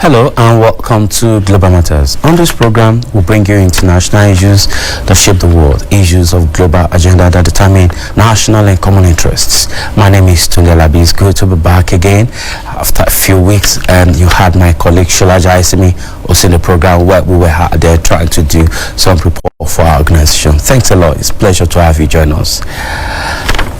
Hello and welcome to Global Matters. On this program, we'll bring you international issues that shape the world, issues of global agenda that determine national and common interests. My name is Tunde Labi. It's good to be back again after a few weeks, and you had my colleague Sholaja Isimi also in the program where we were there trying to do some report for our organization. Thanks a lot. It's a pleasure to have you join us.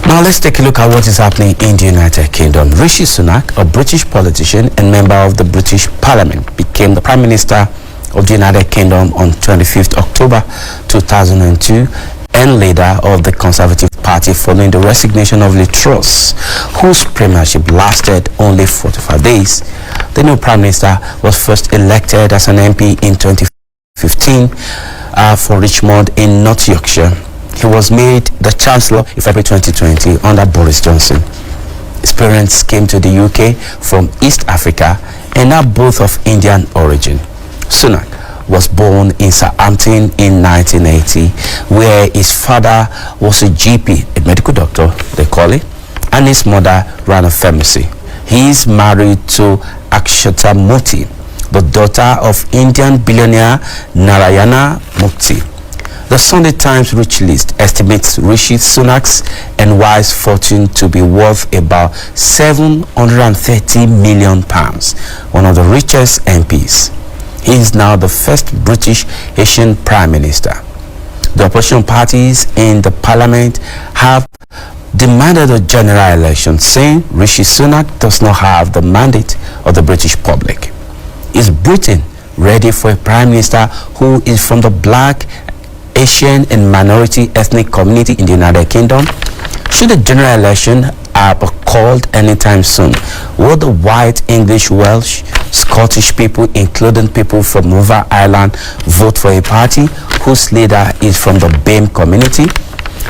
Now let's take a look at what is happening in the United Kingdom. Rishi Sunak, a British politician and member of the British Parliament, became the Prime Minister of the United Kingdom on 25th October 2002 and leader of the Conservative Party following the resignation of Liz Truss, whose premiership lasted only 45 days. The new Prime Minister was first elected as an MP in 2015 for Richmond in North Yorkshire. He was made the Chancellor in February 2020 under Boris Johnson. His parents came to the UK from East Africa and are both of Indian origin. Sunak was born in Southampton in 1980, where his father was a GP, a medical doctor, they call it, and his mother ran a pharmacy. He is married to Akshata Murthy, the daughter of Indian billionaire Narayana Murthy. The Sunday Times Rich List estimates Rishi Sunak's and wife's fortune to be worth about £730 million, one of the richest MPs. He is now the first British Asian Prime Minister. The opposition parties in the Parliament have demanded a general election, saying Rishi Sunak does not have the mandate of the British public. Is Britain ready for a Prime Minister who is from the Black, Asian and minority ethnic community in the United Kingdom? Should a general election be called anytime soon? Will the white, English, Welsh, Scottish people, including people from Northern Ireland, vote for a party whose leader is from the BAME community?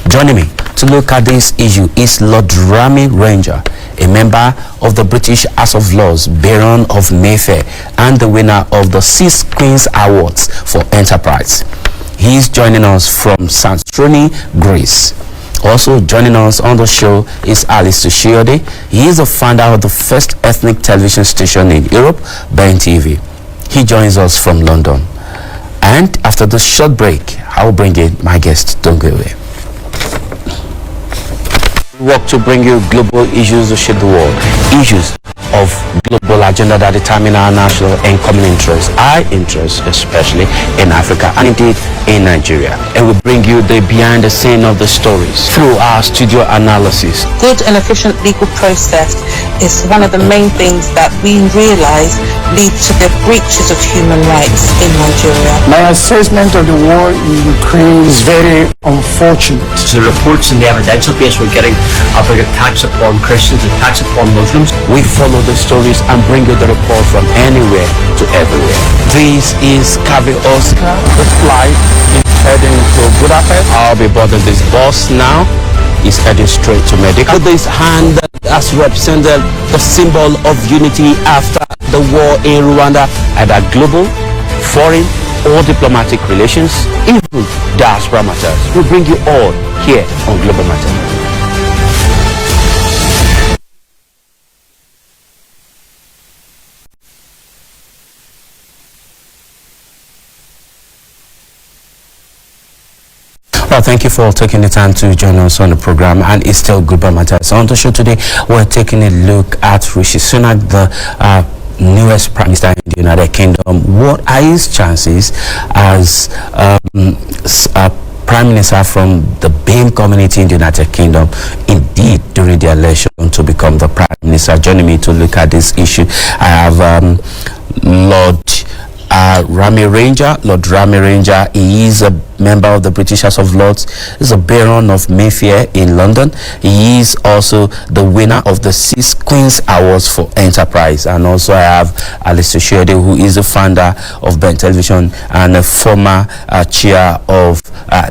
Joining me to look at this issue is Lord Rami Ranger, a member of the British House of Lords, Baron of Mayfair, and the winner of the 6 Queen's Awards for Enterprise. He is joining us from Santorini, Greece. Also joining us on the show is Alistair Soyode. He is the founder of the first ethnic television station in Europe, Ben TV. He joins us from London. And after this short break, I will bring in my guest. Don't go away. We work to bring you global issues that shape the world, issues of global agenda that determine our national and common interests, our interests especially in Africa and indeed in Nigeria. And we bring you the behind the scene of the stories through our studio analysis. Good and efficient legal process is one of the main things that we realize lead to the breaches of human rights in Nigeria. My assessment of the war in Ukraine is very unfortunate. The reports and the evidential base we're getting about attacks upon Christians, attacks upon Muslims. We follow the stories and bring you the report from anywhere to everywhere. This is Cavi Oscar. The flight is heading to Budapest. I'll be boarding this bus now. Is heading straight to Medica. This hand has represented the symbol of unity after the war in Rwanda, either global, foreign, or diplomatic relations, even diaspora matters. We bring you all here on Global Matters. Well, thank you for taking the time to join us on the program, and it's still Global Matters. On the show today, we're taking a look at Rishi Sunak, the newest Prime Minister in the United Kingdom. What are his chances as Prime Minister from the BAME community in the United Kingdom, indeed during the election to become the Prime Minister? Joining me to look at this issue, I have Lord Rami Ranger. Lord Rami Ranger, he is a member of the British House of Lords. He's a Baron of Mayfair in London. He is also the winner of the 6 Queen's Awards for Enterprise. And also I have Alistair Soyode, who is the founder of Ben Television and a former chair of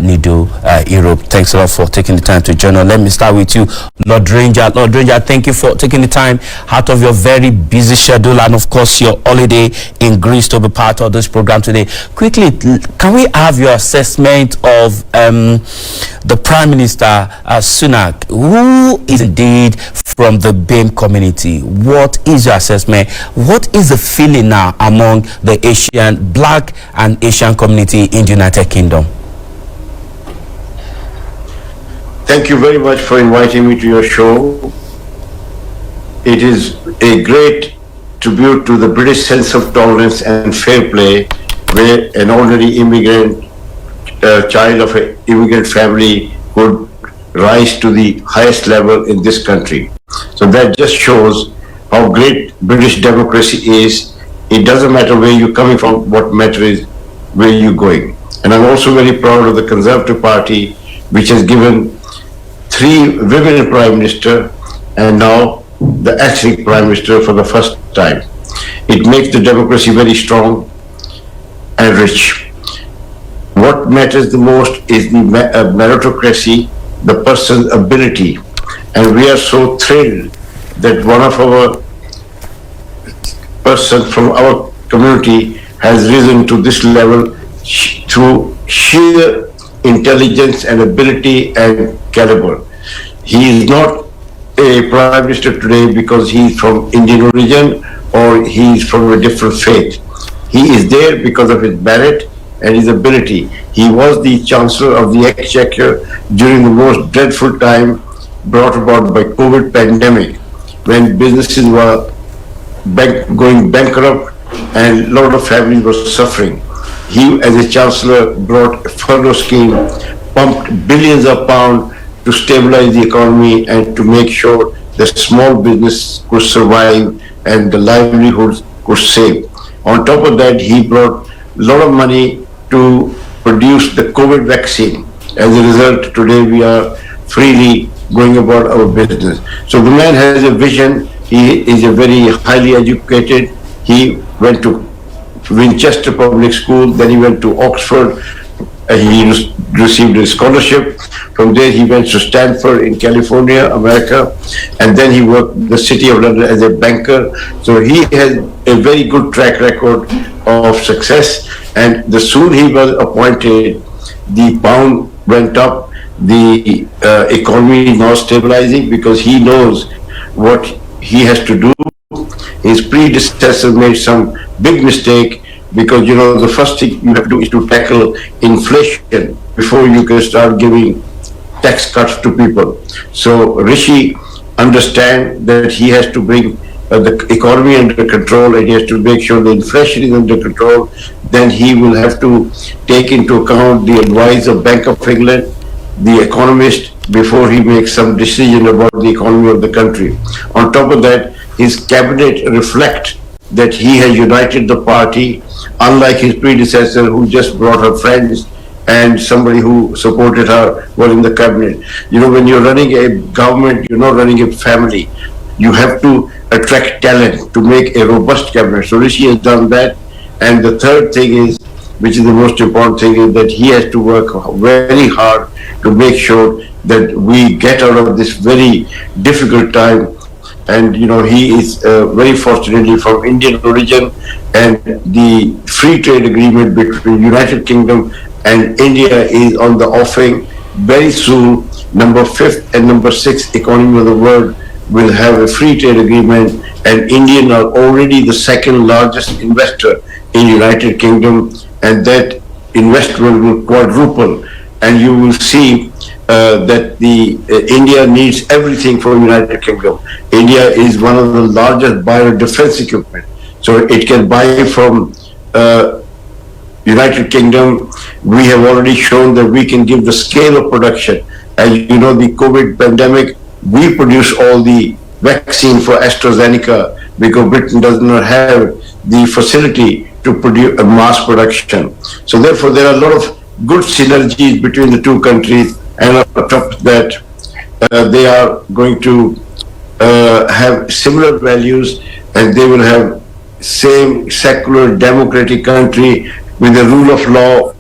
Nido, Europe. Thanks a lot for taking the time to join us. Let me start with you, Lord Ranger. Lord Ranger, thank you for taking the time out of your very busy schedule and, of course, your holiday in Greece to be part of this program today. Quickly, can we have your assessment of the Prime Minister, Sunak, who is indeed from the BAME community? What is your assessment? What is the feeling now among the Asian, Black and Asian community in the United Kingdom? Thank you very much for inviting me to your show. It is a great tribute to the British sense of tolerance and fair play, where an ordinary immigrant, child of an immigrant family, could rise to the highest level in this country. So that just shows how great British democracy is. It doesn't matter where you're coming from, what matters is where you're going. And I'm also very proud of the Conservative Party, which has given 3 women Prime Minister and now the ethnic Prime Minister for the first time. It makes the democracy very strong and rich. What matters the most is the meritocracy, the person's ability. And we are so thrilled that one of our persons from our community has risen to this level through sheer intelligence and ability and caliber. He is not a Prime Minister today because he's from Indian origin or he's from a different faith. He is there because of his merit and his ability. He was the Chancellor of the Exchequer during the most dreadful time brought about by COVID pandemic, when businesses were going bankrupt and a lot of families were suffering. He, as a Chancellor, brought a furlough scheme, pumped billions of pounds to stabilize the economy and to make sure that small business could survive and the livelihoods could save. On top of that, he brought a lot of money to produce the COVID vaccine. As a result, today we are freely going about our business. So the man has a vision. He is a very highly educated. He went to Winchester Public School, then he went to Oxford. He received a scholarship. From there he went to Stanford in California, America, and then he worked in the City of London as a banker. So he has a very good track record of success, and the soon he was appointed, the pound went up, the economy is now stabilizing because he knows what he has to do. His predecessor made some big mistake because, you know, the first thing you have to do is to tackle inflation before you can start giving tax cuts to people. So Rishi understands that he has to bring the economy under control and he has to make sure the inflation is under control. Then he will have to take into account the advice of Bank of England, the economist, before he makes some decision about the economy of the country. On top of that, his cabinet reflects that he has united the party, unlike his predecessor who just brought her friends and somebody who supported her was in the cabinet. You know, when you're running a government, you're not running a family. You have to attract talent to make a robust cabinet. So Rishi has done that. And the third thing is, which is the most important thing, is that he has to work very hard to make sure that we get out of this very difficult time. And you know, he is very fortunately from Indian origin, and the free trade agreement between United Kingdom and India is on the offing. Very soon, number 5th and number 6th economy of the world will have a free trade agreement, and Indians are already the second largest investor in United Kingdom, and that investment will quadruple, and you will see that the India needs everything from United Kingdom. India is one of the largest buyer of defense equipment, so it can buy from United Kingdom. We have already shown that we can give the scale of production. As you know, the COVID pandemic, we produce all the vaccine for AstraZeneca because Britain does not have the facility to produce a mass production. So therefore, there are a lot of good synergies between the two countries, and on top of that, they are going to have similar values, and they will have same secular democratic country with the rule of law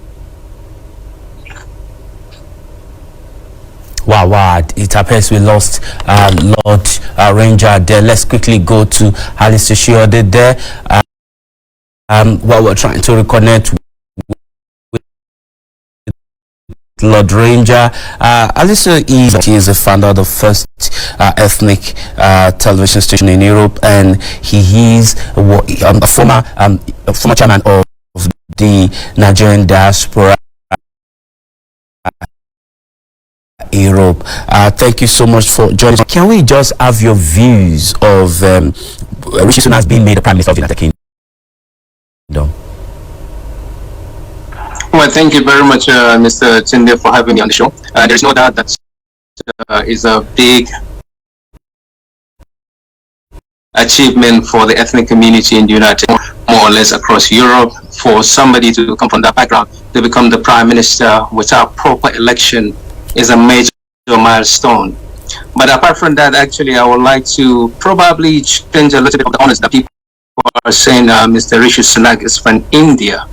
Wow, it appears we lost Lord Ranger there. Let's quickly go to Alistair Soyode there. While we're trying to reconnect with Lord Ranger. Alistair is the founder of the first ethnic television station in Europe, and he is a former chairman of the Nigerian diaspora Europe. Thank you so much for joining us. Can we just have your views of Rishi Sunak being made the Prime Minister of the United Kingdom? Well, thank you very much, Mr. Tunde, for having me on the show. There's no doubt that is a big achievement for the ethnic community in the United States, more or less across Europe. For somebody to come from that background to become the Prime Minister without proper election is a major milestone. But apart from that, actually, I would like to probably change a little bit of the honors that people are saying Mr. Rishi Sunak is from India.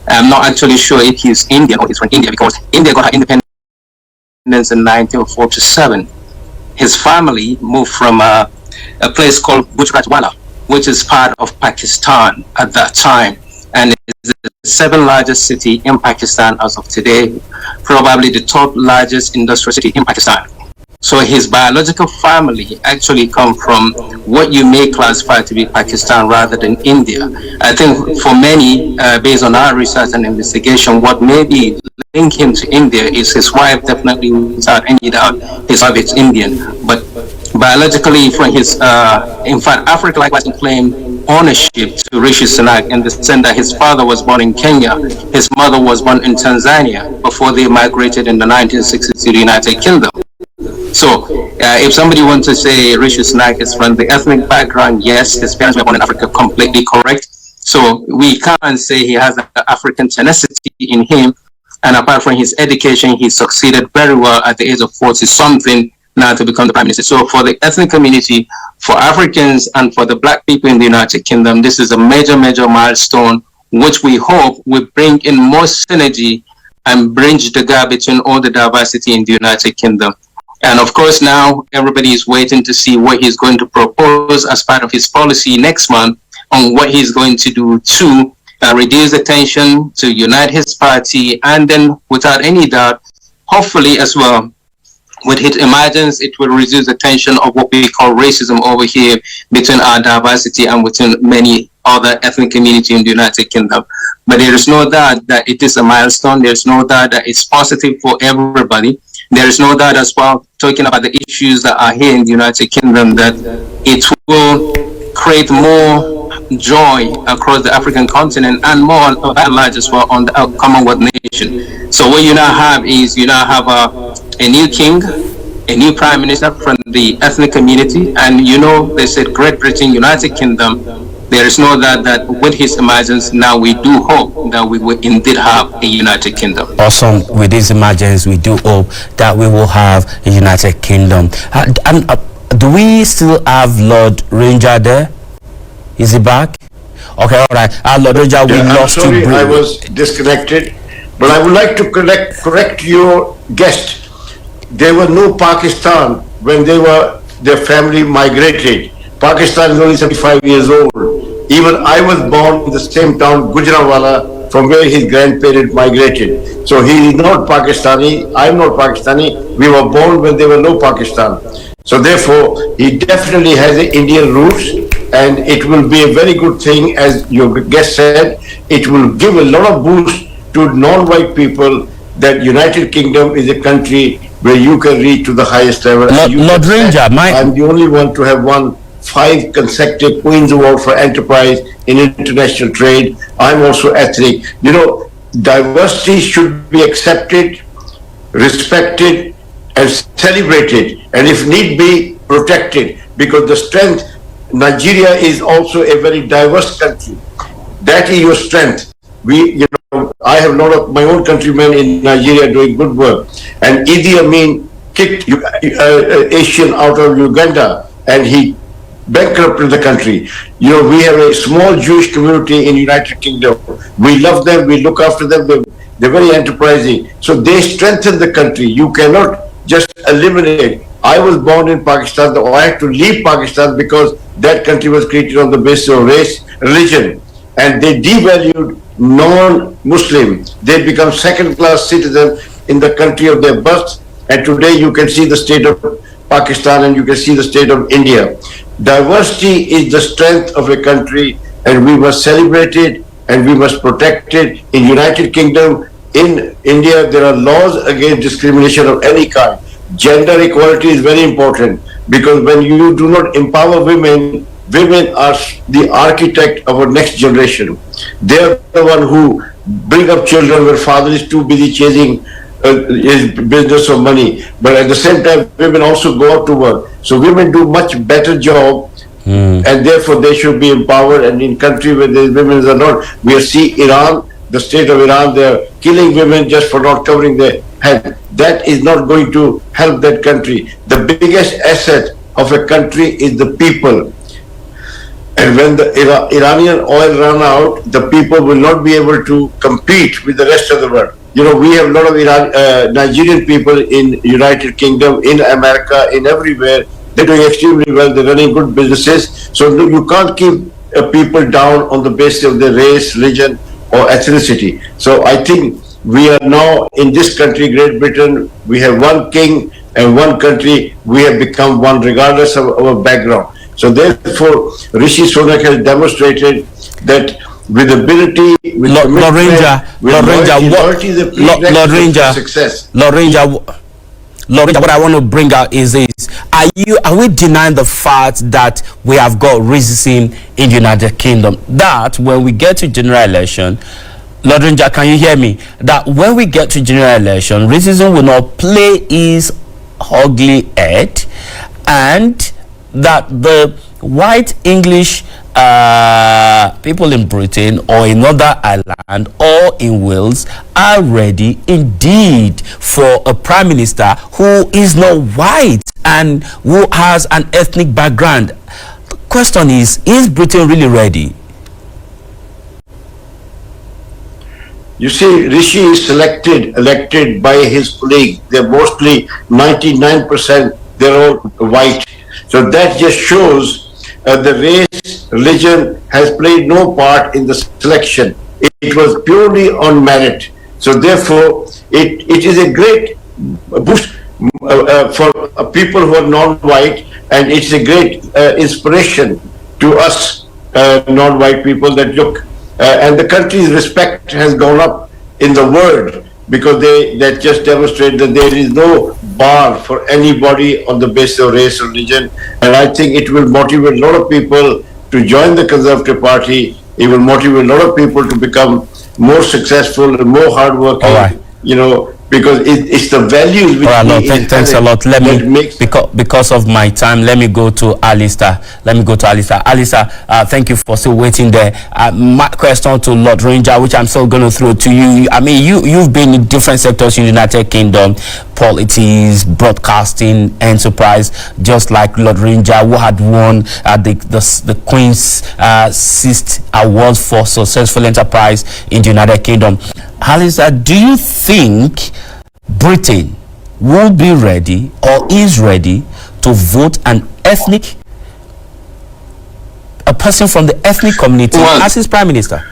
I'm not actually sure if he's Indian or he's from India, because India got her independence in 1947. His family moved from a place called Gujaratwala, which is part of Pakistan at that time, and is the 7th largest city in Pakistan as of today, probably the top largest industrial city in Pakistan. So his biological family actually come from what you may classify to be Pakistan rather than India. I think for many, based on our research and investigation, what maybe link him to India is his wife, definitely without any doubt, his wife is Indian. But biologically, from his, in fact, Africa likewise claimed ownership to Rishi Sunak in the sense that his father was born in Kenya, his mother was born in Tanzania before they migrated in the 1960s to the United Kingdom. So, if somebody wants to say Rishi Sunak is from the ethnic background, yes, his parents were born in Africa, completely correct. So, we can't say he has the African tenacity in him. And apart from his education, he succeeded very well at the age of 40-something now to become the Prime Minister. So, for the ethnic community, for Africans, and for the Black people in the United Kingdom, this is a major milestone, which we hope will bring in more synergy and bridge the gap between all the diversity in the United Kingdom. And of course, now everybody is waiting to see what he's going to propose as part of his policy next month on what he's going to do to reduce the tension, to unite his party, and then without any doubt, hopefully as well, with his emergence, it will reduce the tension of what we call racism over here between our diversity and within many other ethnic communities in the United Kingdom. But there is no doubt that it is a milestone. There's no doubt that it's positive for everybody. There is no doubt as well, talking about the issues that are here in the United Kingdom, that it will create more joy across the African continent and more at large as well on the Commonwealth nation. So what you now have is you now have a new king, a new prime minister from the ethnic community, and you know they said Great Britain, United Kingdom. There is no doubt that with his emergence, now we do hope that we will indeed have a United Kingdom. Awesome. With this emergence, we do hope that we will have a United Kingdom. Do we still have Lord Ranger there? Is he back? Okay, all right. Lord Ranger, we lost you. I'm sorry, I was disconnected, but I would like to correct your guest. There were no Pakistan when their family migrated. Pakistan is only 75 years old. Even I was born in the same town, Gujaratwala, from where his grandparents migrated. So he is not Pakistani, I'm not Pakistani. We were born when there were no Pakistan. So therefore, he definitely has the Indian roots, and it will be a very good thing, as your guest said. It will give a lot of boost to non-white people that United Kingdom is a country where you can reach to the highest level. Lord Ranger, I'm the only one to have won 5 consecutive Queen's Award for Enterprise in international trade. I'm also ethnic. You know, diversity should be accepted, respected, and celebrated, and if need be, protected, because the strength, Nigeria is also a very diverse country. That is your strength. I have a lot of my own countrymen in Nigeria doing good work, and Idi Amin kicked Asian out of Uganda, and he bankrupted the country. You know, we have a small Jewish community in United Kingdom. We love them, we look after them, they're very enterprising. So they strengthen the country. You cannot just eliminate. I was born in Pakistan, so I had to leave Pakistan because that country was created on the basis of race, religion, and they devalued non-Muslim. They become second-class citizens in the country of their birth. And today you can see the state of Pakistan and you can see the state of India. Diversity is the strength of a country, and we must celebrate it and we must protect it. In United Kingdom, in India, there are laws against discrimination of any kind. Gender equality is very important because when you do not empower women, women are the architect of our next generation. They are the one who bring up children where father is too busy chasing his business of money. But at the same time, women also go out to work. So women do much better job, and therefore they should be empowered. And in country where the women are not, we see Iran, the state of Iran, they are killing women just for not covering their head. That is not going to help that country. The biggest asset of a country is the people. And when the Iranian oil run out, the people will not be able to compete with the rest of the world. You know, we have a lot of Nigerian people in United Kingdom, in America, in everywhere. They're doing extremely well. They're running good businesses. So you can't keep people down on the basis of their race, religion, or ethnicity. So I think we are now in this country, Great Britain, we have one king and one country. We have become one regardless of our background. So therefore, Rishi Sunak has demonstrated that with ability, with Lord Ranger, success. Lord Ranger, what I want to bring out is this: are we denying the fact that we have got racism in the United Kingdom? That when we get to general election, Lord Ranger, can you hear me? That when we get to general election, racism will not play its ugly head, and that the white English people in Britain or in Northern Ireland or in Wales are ready indeed for a prime minister who is not white and who has an ethnic background. The question is Britain really ready? You see, Rishi is elected by his colleagues. They're mostly 99%, they're all white. So that just shows the race, religion has played no part in the selection. It was purely on merit. So therefore, it is a great boost for people who are non-white, and it's a great inspiration to us non-white people that look, and the country's respect has gone up in the world because that just demonstrate that there is no bar for anybody on the basis of race or religion. And I think it will motivate a lot of people to join the Conservative Party. It will motivate a lot of people to become more successful and more hardworking. All right. You know, because it's the values which thanks a lot. Let me, because of my time, let me go to Alistair. Alistair, thank you for still waiting there. My question to Lord Ranger, which I'm still going to throw to you. I mean, you've been in different sectors in the United Kingdom, politics, broadcasting, enterprise, just like Lord Ranger, who had won the Queen's 6th Award for Successful Enterprise in the United Kingdom. Alistair, do you think Britain will be ready or is ready to vote a person from the ethnic community as his prime minister?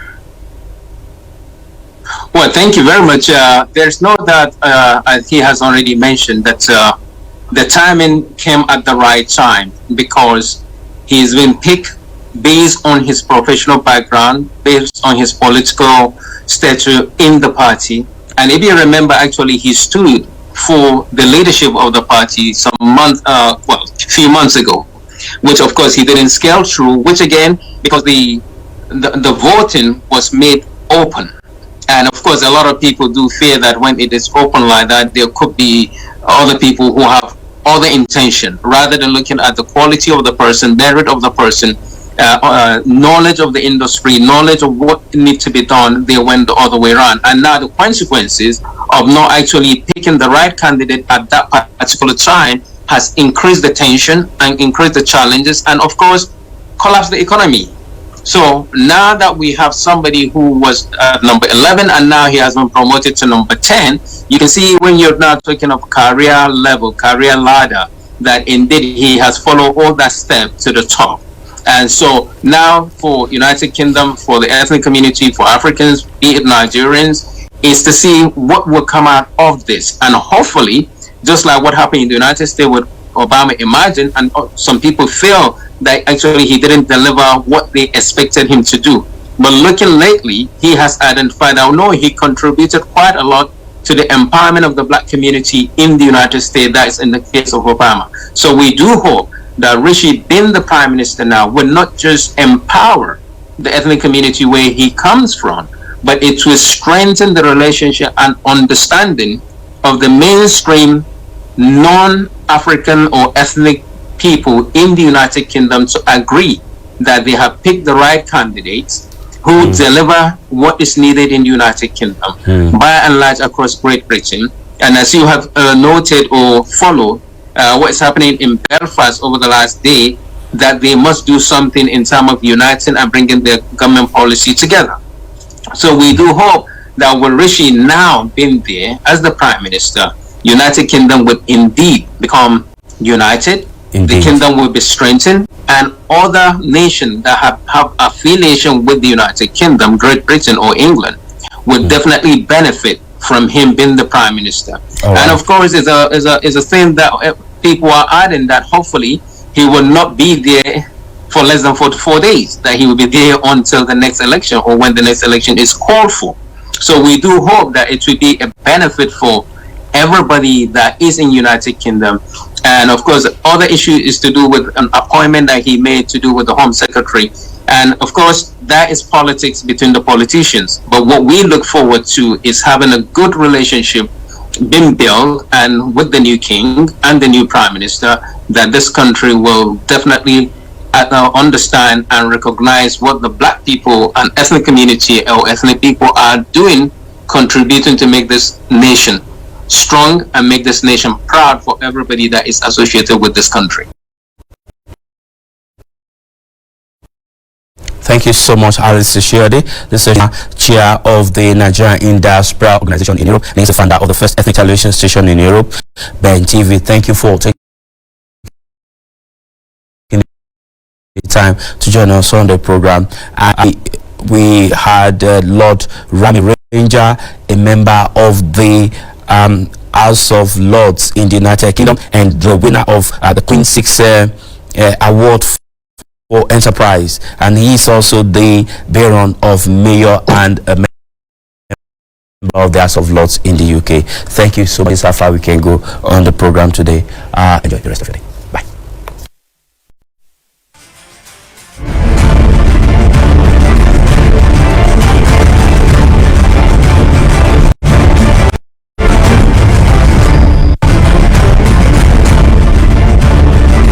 Well, thank you very much. There's no doubt, as he has already mentioned, that the timing came at the right time because he's been picked based on his professional background, based on his political stature in the party. And if you remember, actually, he stood for the leadership of the party a few months ago, which of course he didn't scale through, which again, because the voting was made open. And of course, a lot of people do fear that when it is open like that, there could be other people who have other intention, rather than looking at the quality of the person, merit of the person, knowledge of the industry, knowledge of what needs to be done. They went the other way around, and now the consequences of not actually picking the right candidate at that particular time has increased the tension and increased the challenges, and of course collapsed the economy. So now that we have somebody who was at number 11 and now he has been promoted to number 10, you can see when you're now talking of career level, career ladder, that indeed he has followed all that step to the top. And so now for United Kingdom, for the ethnic community, for Africans, be it Nigerians, is to see what will come out of this. And hopefully, just like what happened in the United States with Obama, imagine, and some people feel that actually he didn't deliver what they expected him to do. But looking lately, he has identified that no, he contributed quite a lot to the empowerment of the black community in the United States. That is in the case of Obama. So we do hope that Rishi, being the Prime Minister now, will not just empower the ethnic community where he comes from, but it will strengthen the relationship and understanding of the mainstream non-African or ethnic people in the United Kingdom to agree that they have picked the right candidates who deliver what is needed in the United Kingdom by and large across Great Britain. And as you have noted or followed what is happening in Belfast over the last day, that they must do something in terms of uniting and bringing their government policy together. So we do hope that with Rishi now being there as the Prime Minister, United Kingdom would indeed become united. Indeed. The kingdom will be strengthened, and other nations that have affiliation with the United Kingdom, Great Britain or England, will definitely benefit from him being the Prime Minister. And of course, is a thing that people are adding, that hopefully he will not be there for less than 44 days, that he will be there until the next election or when the next election is called for. So we do hope that it will be a benefit for everybody that is in United Kingdom. And of course, the other issue is to do with an appointment that he made to do with the Home Secretary. And of course, that is politics between the politicians. But what we look forward to is having a good relationship being built, and with the new king and the new Prime Minister, that this country will definitely understand and recognize what the black people and ethnic community or ethnic people are doing, contributing to make this nation strong and make this nation proud for everybody that is associated with this country. Thank you so much, Alistair Soyode, the chair of the Nigerian Diaspora Organization in Europe, and he's the founder of the first ethnic television station in Europe, Ben TV. Thank you for taking the time to join us on the program. We had Lord Rami Ranger, a member of the House of Lords in the United Kingdom, and the winner of the Queen 6 Award for Enterprise, and he is also the baron of Mayor and a member of the House of Lords in the UK. Thank you so much. How far we can go on the program today. Enjoy the rest of the day.